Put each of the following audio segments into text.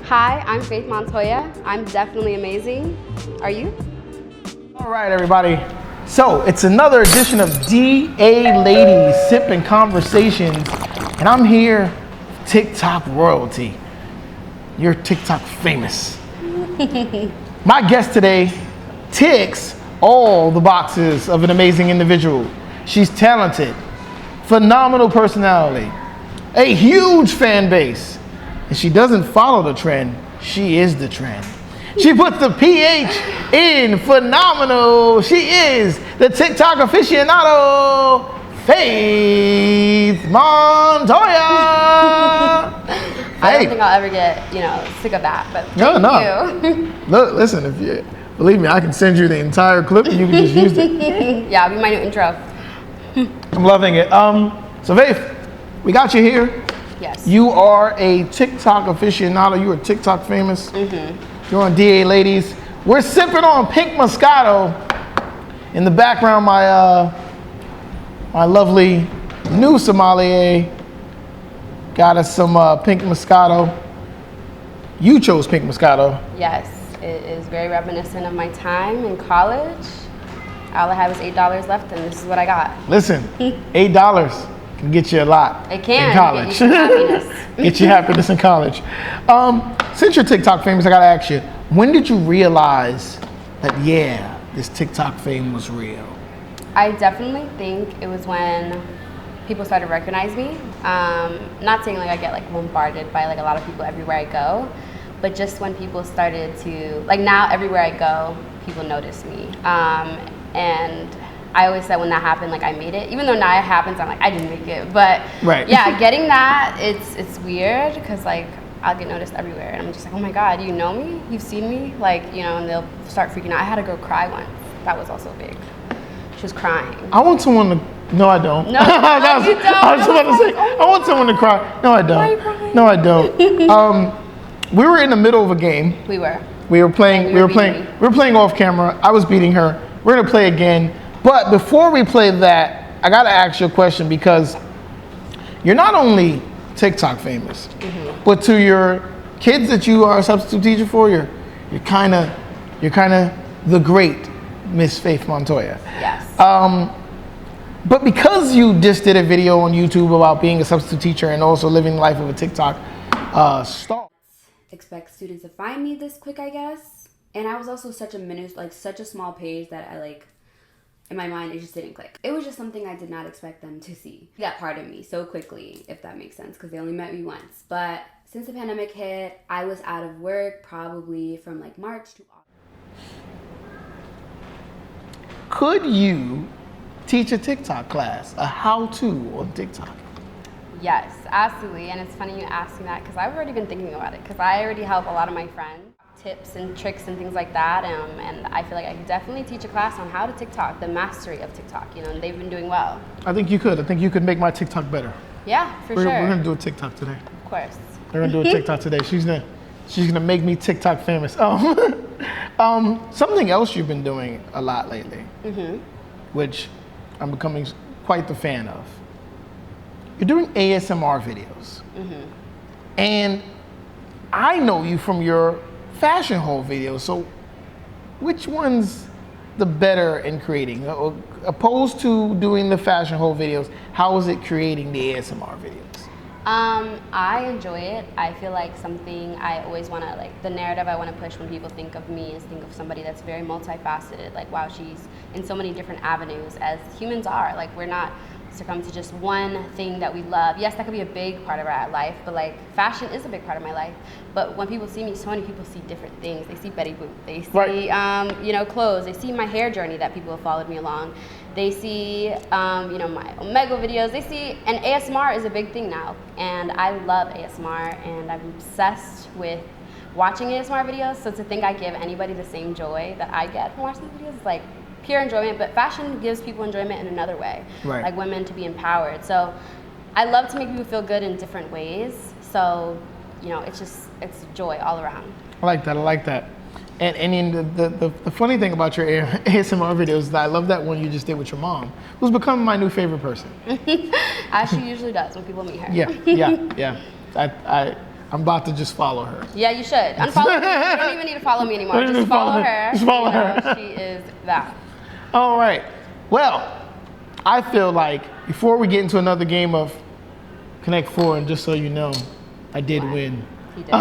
Hi, I'm Phaith Montoya. I'm definitely amazing. Are you? All right, everybody. So it's another edition of DA Ladies Sipping Conversations, and I'm here, TikTok royalty. You're TikTok famous. My guest today ticks all the boxes of an amazing individual. She's talented, phenomenal personality, a huge fan base, and she doesn't follow the trend, she is the trend. She puts the PH in phenomenal. She is the TikTok aficionado, Phaith Montoya. I don't think I'll ever get, sick of that, but thank you. Look, listen, if you believe me, I can send you the entire clip and you can just use it. Yeah, it'll be my new intro. I'm loving it. So Phaith, we got you here. Yes. You are a TikTok aficionado. You are TikTok famous. Mm-hmm. You're on DA Ladies. We're sipping on pink Moscato. In the background, my lovely new sommelier got us some pink Moscato. You chose pink Moscato. Yes, it is very reminiscent of my time in college. All I have is $8 left, and this is what I got. Listen, $8 can get you a lot. It can. In college. Get you happiness. Get you happiness in college. Since you're TikTok famous, I gotta ask you, when did you realize that, this TikTok fame was real? I definitely think it was when people started to recognize me. Not saying I get bombarded by a lot of people everywhere I go, but just when people started to, now everywhere I go, people notice me. And I always said when that happened, I made it. Even though now it happens, I'm I didn't make it. But right. Yeah, getting that, it's weird because I'll get noticed everywhere. And I'm just oh my God, you know me? You've seen me? And they'll start freaking out. I had a girl cry once. That was also big. She was crying. I want someone to, no I don't. No, you don't. I was about to say, I want someone to cry. No I don't. No I don't. We were in the middle of a game. We were. We were playing off camera. I was beating her. We're gonna play again. But before we play that, I gotta ask you a question because you're not only TikTok famous, but to your kids that you are a substitute teacher for, you're kind of the great Miss Phaith Montoya. Yes. But because you just did a video on YouTube about being a substitute teacher and also living the life of a TikTok star. Expect students to find me this quick, I guess. And I was also such a small page that I in my mind, it just didn't click. It was just something I did not expect them to see. That part of me so quickly, if that makes sense, because they only met me once. But since the pandemic hit, I was out of work probably from March to August. Could you teach a TikTok class, a how-to on TikTok? Yes, absolutely. And it's funny you asking that because I've already been thinking about it because I already help a lot of my friends. Tips and tricks and things like that, and I feel I could definitely teach a class on how to TikTok, the mastery of TikTok, and they've been doing well. I think you could. I think you could make my TikTok better. Yeah, sure. We're gonna do a TikTok today. Of course. We're gonna do a TikTok today. She's gonna make me TikTok famous. Something else you've been doing a lot lately, which I'm becoming quite the fan of. You're doing ASMR videos, and I know you from your fashion haul videos, so which one's the better in creating? Opposed to doing the fashion haul videos, how is it creating the ASMR videos? I enjoy it. I feel something I always want to, the narrative I want to push when people think of me is think of somebody that's very multifaceted. Wow, she's in so many different avenues as humans are. We're not succumb to just one thing that we love. Yes, that could be a big part of our life, but fashion is a big part of my life. But when people see me, so many people see different things. They see Betty Boop, they see clothes, they see my hair journey that people have followed me along. They see my Omega videos, they see, and ASMR is a big thing now. And I love ASMR and I'm obsessed with watching ASMR videos. So to think I give anybody the same joy that I get from watching these videos is pure enjoyment, but fashion gives people enjoyment in another way, women to be empowered. So I love to make people feel good in different ways. So, it's joy all around. I like that. And the funny thing about your ASMR videos is that I love that one you just did with your mom, who's become my new favorite person. As she usually does when people meet her. Yeah. I'm about to just follow her. Yeah, you should. Unfollow me. You don't even need to follow me anymore. Just follow her. Just follow her. She is that. All right. Well, I feel like before we get into another game of Connect Four, and just so you know, I did win. He did.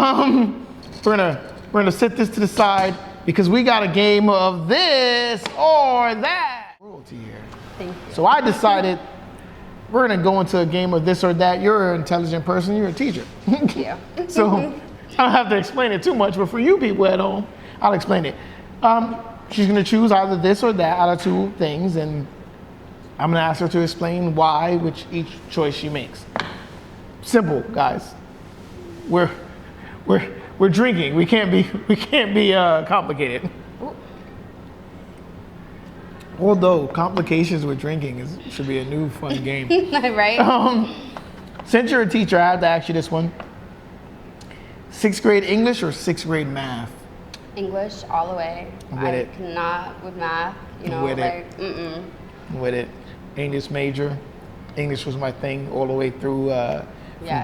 We're gonna set this to the side because we got a game of this or that. Royalty here. Thank you. So I decided we're gonna go into a game of this or that. You're an intelligent person. You're a teacher. Thank you. So I don't have to explain it too much, but for you people at home, I'll explain it. She's gonna choose either this or that out of two things, and I'm gonna ask her to explain why, which each choice she makes. Simple, guys. We're drinking. We can't be complicated. Ooh. Although complications with drinking should be a new fun game. Right? Since you're a teacher, I have to ask you this one. 6th grade English or 6th grade math? English all the way. I cannot with math. You know, With like it. With it. English major. English was my thing all the way through from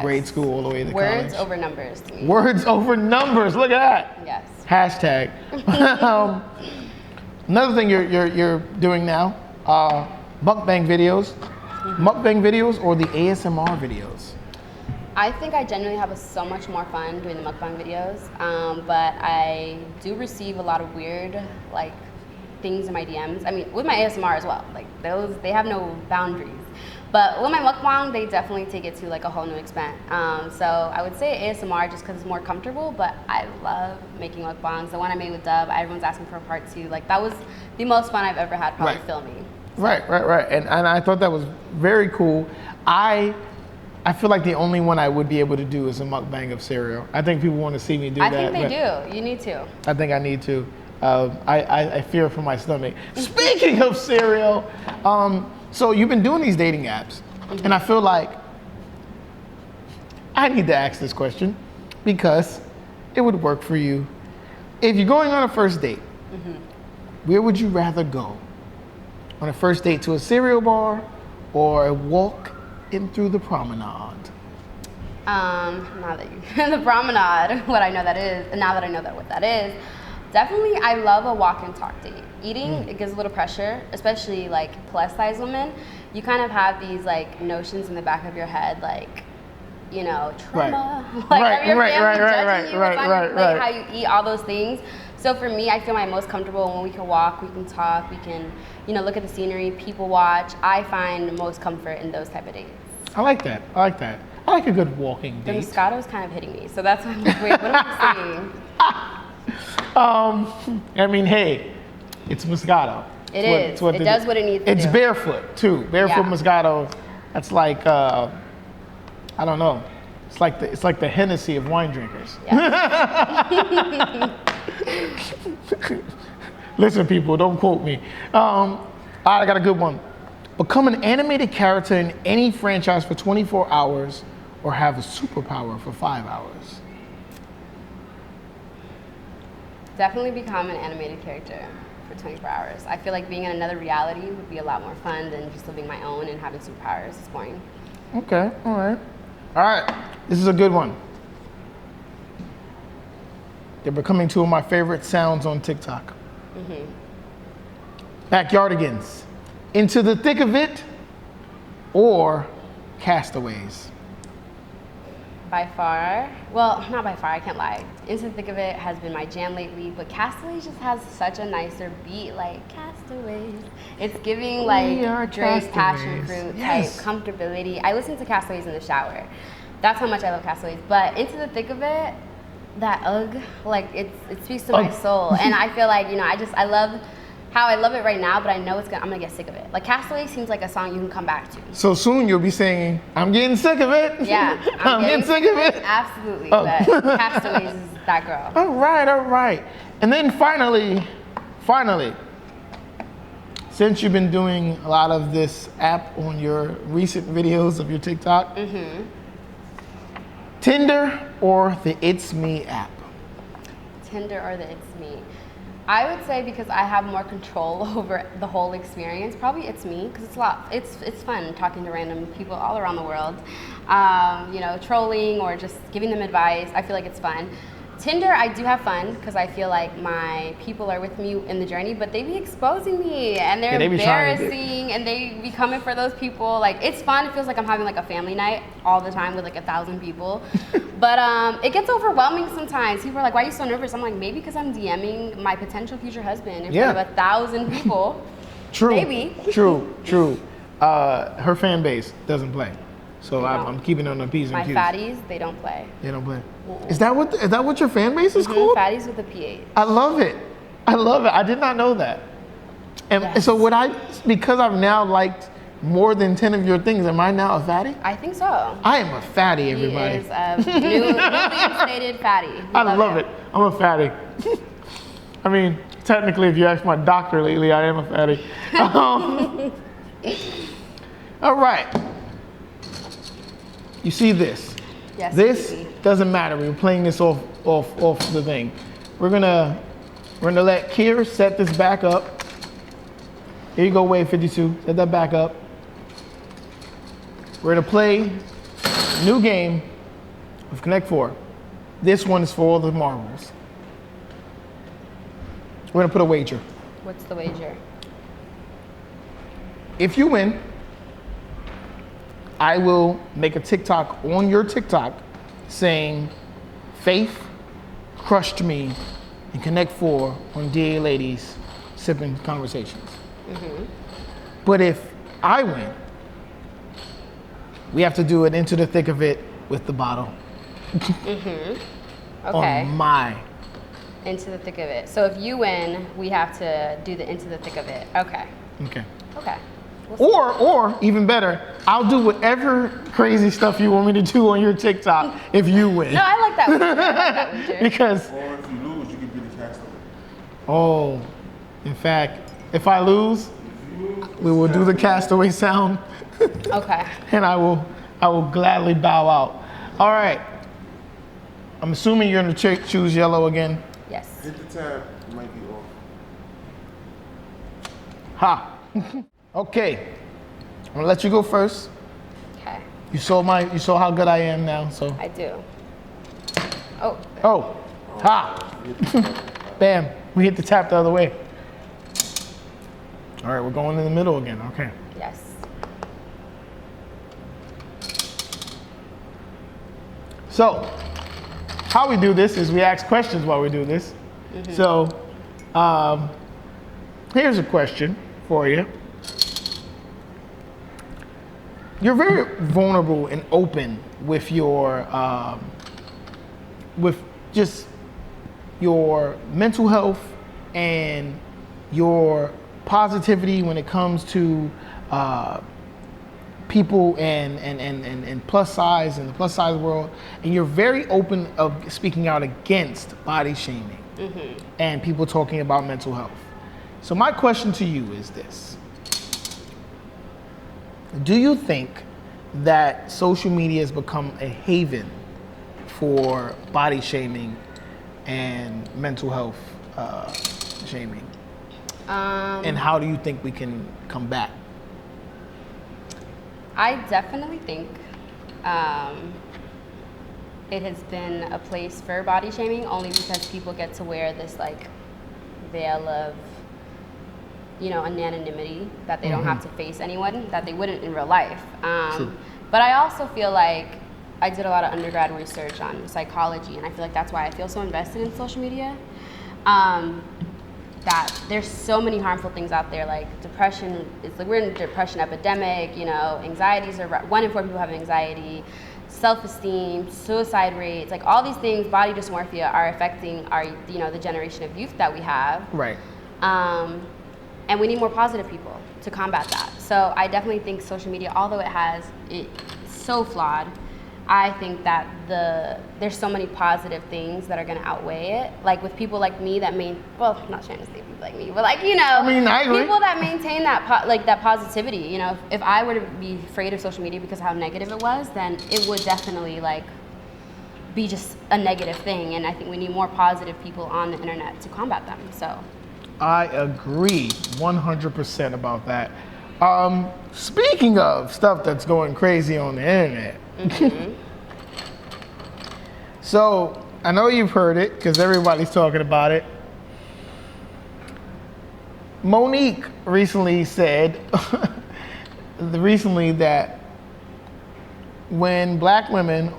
grade school all the way to college. Words over numbers to me. Words over numbers. Look at that. Yes. Hashtag. Another thing you're doing now, mukbang videos. Mukbang videos or the ASMR videos? I think I genuinely have so much more fun doing the mukbang videos, but I do receive a lot of weird things in my DMs. I mean, with my ASMR as well. Like those, they have no boundaries. But with my mukbang, they definitely take it to a whole new extent. So I would say ASMR just because it's more comfortable, but I love making mukbangs. The one I made with Dub, everyone's asking for a part 2. That was the most fun I've ever had probably filming. Right. And I thought that was very cool. I feel like the only one I would be able to do is a mukbang of cereal. I think people want to see me do that. I think they do. You need to. I think I need to. I fear for my stomach. Speaking of cereal, so you've been doing these dating apps, and I feel like I need to ask this question because it would work for you. If you're going on a first date, where would you rather go? On a first date to a cereal bar or a walk in through the promenade? Now that the promenade, what I know that is, and now that I know what that is, definitely I love a walk and talk date. Eating, it gives a little pressure, especially plus size women. You kind of have these notions in the back of your head, trauma, how you eat, all those things. So for me, I feel my most comfortable when we can walk, we can talk, we can, look at the scenery, people watch. I find the most comfort in those type of dates. I like that. I like a good walking date. The Moscato's kind of hitting me, so that's why I'm like, wait, what am I saying? I mean, hey, it's Moscato. It does what it needs to do. It's barefoot too. Barefoot Moscato. That's I don't know. It's like the Hennessy of wine drinkers. Yeah. Listen, people, don't quote me. I got a good one. Become an animated character in any franchise for 24 hours or have a superpower for 5 hours. Definitely become an animated character for 24 hours. I feel like being in another reality would be a lot more fun than just living my own and having superpowers. It's boring. Okay, all right. This is a good one. They're becoming 2 of my favorite sounds on TikTok. Backyardigans. Into the Thick of It or Castaways? By far, well, not by far, I can't lie. Into the Thick of It has been my jam lately, but Castaways just has such a nicer beat, Castaways. It's giving Dre's Passion Fruit type comfortability. I listen to Castaways in the shower. That's how much I love Castaways. But Into the Thick of It, that it speaks to my soul. And I feel I love how I love it right now, but I know I'm gonna get sick of it. Castaway seems like a song you can come back to. So soon you'll be singing, I'm getting sick of it. Yeah, I'm getting sick of it. Absolutely, but Castaways is that girl. All right. And then finally, since you've been doing a lot of this app on your recent videos of your TikTok, Tinder or the It's Me app? Tinder or the It's Me. I would say because I have more control over the whole experience. Probably it's me because it's fun talking to random people all around the world. Trolling or just giving them advice. I feel like it's fun. Tinder, I do have fun because I feel like my people are with me in the journey, but they be exposing me and they're embarrassing and they be coming for those people. Like, it's fun. It feels like I'm having like a family night all the time with like 1,000 people. But it gets overwhelming sometimes. People are like, why are you so nervous? I'm like, maybe because I'm DMing my potential future husband in front of 1,000 people. True. Maybe. True. Her fan base doesn't play. So I'm keeping on the P's and Q's. My fatties, they don't play. They don't play. Is that what your fan base is called? Fatties with a PH. I love it. I did not know that. And so because I've now liked more than 10 of your things, am I now a fatty? I think so. I am a fatty, everybody. He is a newly instated fatty. I love it. I'm a fatty. I mean, technically, if you ask my doctor lately, I am a fatty. All right. You see this? Yes. This doesn't matter. We're playing this off the thing. We're gonna let Kier set this back up. Here you go, Wave 52. Set that back up. We're gonna play a new game of Connect 4. This one is for all the marbles. We're gonna put a wager. What's the wager? If you win, I will make a TikTok on your TikTok saying, Phaith crushed me in Connect 4 on DA Ladies Sipping Conversations. Mm-hmm. But if I win, we have to do it into the thick of it with the bottle. Mm-hmm. Okay. On my. Into the thick of it. So if you win, we have to do the into the thick of it. Okay. Okay. Okay. Or even better, I'll do whatever crazy stuff you want me to do on your TikTok if you win. No, I like that wager. I like that wager. Because. Or if you lose, you can be the castaway. Oh, in fact, if I lose, we will do the castaway sound. Okay. And I will gladly bow out. All right. I'm assuming you're gonna choose yellow again. Yes. Hit the tab, it might be off. Ha. Okay. I'm gonna let you go first. Okay. You saw how good I am now, so. I do. Oh. Oh. Ha. Bam. We hit the tap the other way. All right, we're going in the middle again. Okay. Yes. So, how we do this is we ask questions while we do this. Mm-hmm. So, here's a question for you. You're very vulnerable and open with your, with just your mental health and your positivity when it comes to people and plus size and the plus size world, and you're very open of speaking out against body shaming and people talking about mental health. So my question to you is this. Do you think that social media has become a haven for body shaming and mental health shaming? And how do you think we can combat? I definitely think it has been a place for body shaming only because people get to wear this like veil of, anonymity that they don't have to face anyone that they wouldn't in real life. But I also feel like I did a lot of undergrad research on psychology, and I feel like that's why I feel so invested in social media. That there's so many harmful things out there, like depression. It's like we're in a depression epidemic. Anxieties are 1 in 4 people have anxiety. Self-esteem, suicide rates, like all these things, body dysmorphia are affecting our, the generation of youth that we have. Right. And we need more positive people to combat that. So I definitely think social media, although it's so flawed, I think that there's so many positive things that are going to outweigh it. Like with people like me that I'm not trying to say people like me, but I agree. People that maintain that that positivity. If I were to be afraid of social media because of how negative it was, then it would definitely be just a negative thing. And I think we need more positive people on the internet to combat them. So I agree 100% about that. Speaking of stuff that's going crazy on the internet, so I know you've heard it because everybody's talking about it. Monique recently said that when black women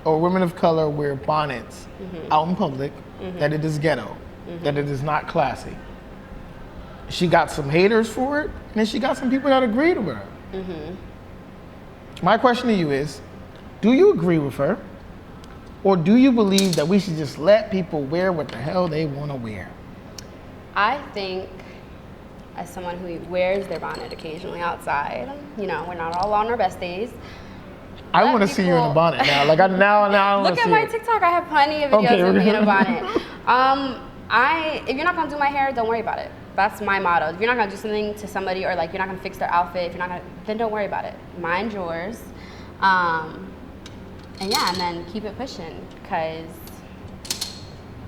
or women of color wear bonnets out in public, that it is ghetto, that it is not classy. She got some haters for it, and then she got some people that agreed with her. My question to you is, do you agree with her? Or do you believe that we should just let people wear what the hell they want to wear? I think, as someone who wears their bonnet occasionally outside, you know, we're not all on our best days. I want to see you in a bonnet now. Like now I want to see Look at my TikTok. I have plenty of videos of me in a bonnet. If you're not gonna do my hair, don't worry about it. That's my motto. If you're not gonna do something to somebody, or like you're not gonna fix their outfit, if you're not gonna, then don't worry about it. Mind yours. And then keep it pushing, because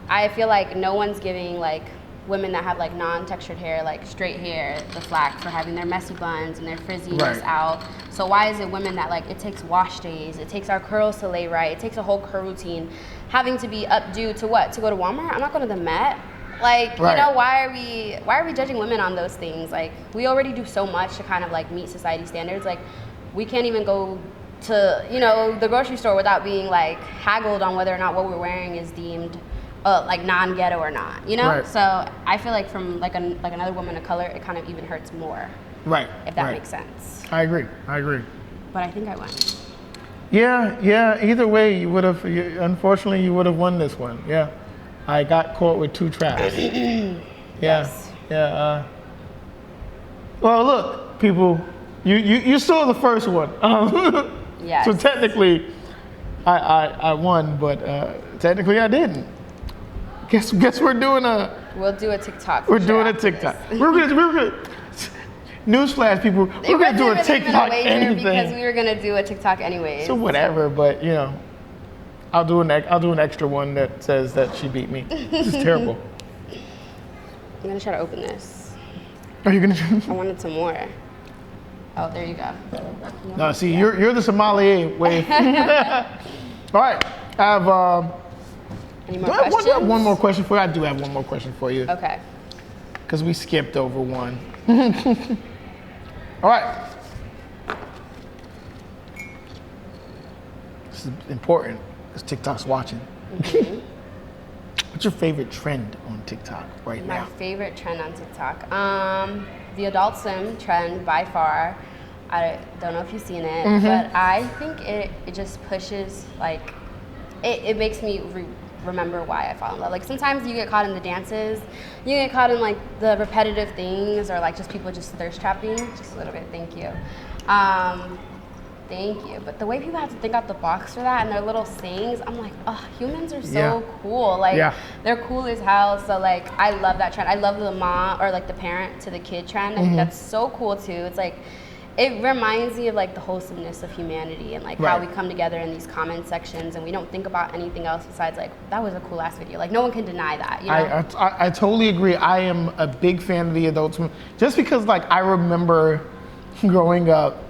I feel like no one's giving like women that have like non-textured hair, like straight hair, the flack for having their messy buns and their frizziness out. So why is it women that like, it takes wash days, it takes our curls to lay right, it takes a whole curl routine, having to be updo to what? To go to Walmart? I'm not going to the Met. Like, you know, why are we judging women on those things? Like, we already do so much to kind of like meet society standards. Like, we can't even go to, you know, the grocery store without being like haggled on whether or not what we're wearing is deemed like non-ghetto or not, you know? So I feel like from like another woman of color, it kind of even hurts more. If that makes sense. I agree. But I think I won. Yeah. Either way, you would have. Unfortunately, you would have won this one. Yeah, I got caught with two traps. Yes. Well, look, people, you saw the first one. Yes. So technically, I won, but technically I didn't. Guess we're doing a. We'll do a TikTok. We're doing a TikTok. We're gonna. Newsflash, people. We're gonna do a TikTok anything. Because we were gonna do a TikTok anyways. So whatever, but you know, I'll do an extra one that says that she beat me. This is terrible. I'm gonna try to open this. Are you gonna? I wanted some more. Oh, there you go. No, see, you're the sommelier. Wait. All right, I have. Any more questions? Do I have one more question for you? I do have one more question for you. Okay. Because we skipped over one. All right. This is important because TikTok's watching. What's your favorite trend on TikTok right now? My favorite trend on TikTok? The Adult Swim trend by far. I don't know if you've seen it, but I think it just pushes, like, it makes me remember why I fall in love. Like, sometimes you get caught in the dances, you get caught in like the repetitive things, or like just people just thirst trapping. Just a little bit, thank you. Thank you. But the way people have to think out the box for that and their little sayings, I'm like, oh, humans are so cool. Like, they're cool as hell. So like, I love that trend. I love the mom or like the parent to the kid trend. I think that's so cool too. It's like, it reminds me of like the wholesomeness of humanity and like how we come together in these comment sections and we don't think about anything else besides like, that was a cool ass video. Like, no one can deny that, you know? I totally agree. I am a big fan of the Adult Swim just because like I remember growing up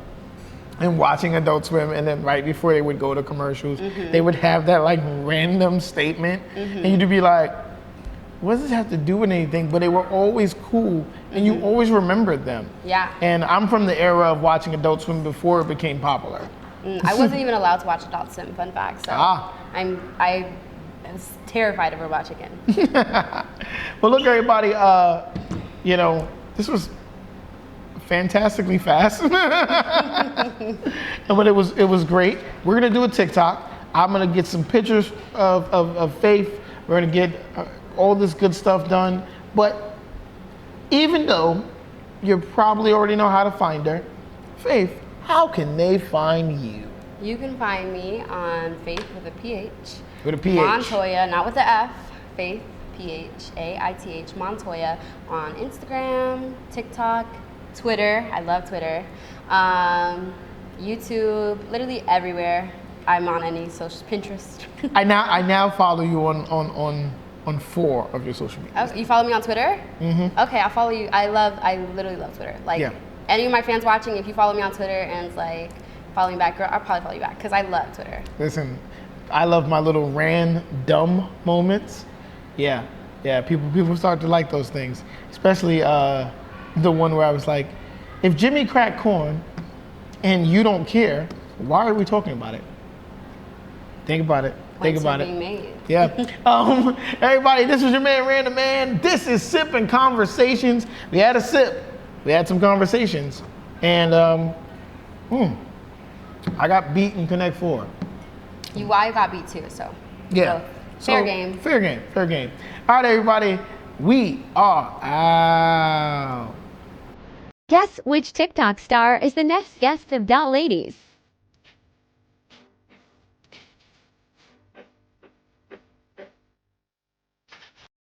and watching Adult Swim, and then right before they would go to commercials, they would have that like random statement and you'd be like, what does this have to do with anything? But they were always cool, and you always remembered them. Yeah. And I'm from the era of watching Adult Swim before it became popular. I wasn't even allowed to watch Adult Swim, fun fact. So I was terrified of her watching it. Well, look, everybody. You know, this was fantastically fast, but it was great. We're gonna do a TikTok. I'm gonna get some pictures of Phaith. We're gonna get all this good stuff done. But even though you probably already know how to find her, Phaith, how can they find you? You can find me on Phaith with a PH. With a PH. Montoya, not with the F. Phaith, PHAITH, Montoya, on Instagram, TikTok, Twitter. I love Twitter. YouTube, literally everywhere. I'm on any social Pinterest. I now follow you on 4 of your social media. Oh, you follow me on Twitter? Mm-hmm. Okay, I'll follow you. I literally love Twitter. Like, yeah. Any of my fans watching, if you follow me on Twitter and it's like, follow me back, girl, I'll probably follow you back because I love Twitter. Listen, I love my little random moments. Yeah, people start to like those things, especially the one where I was like, if Jimmy cracked corn and you don't care, why are we talking about it? Think about it. Think about it. Being made. Yeah. Everybody, this was your man, Random Man. This is Sipping Conversations. We had a sip. We had some conversations. And I got beat in Connect 4. I got beat too, so. Yeah. Fair game. Fair game. All right, everybody. We are out. Guess which TikTok star is the next guest of Ladies?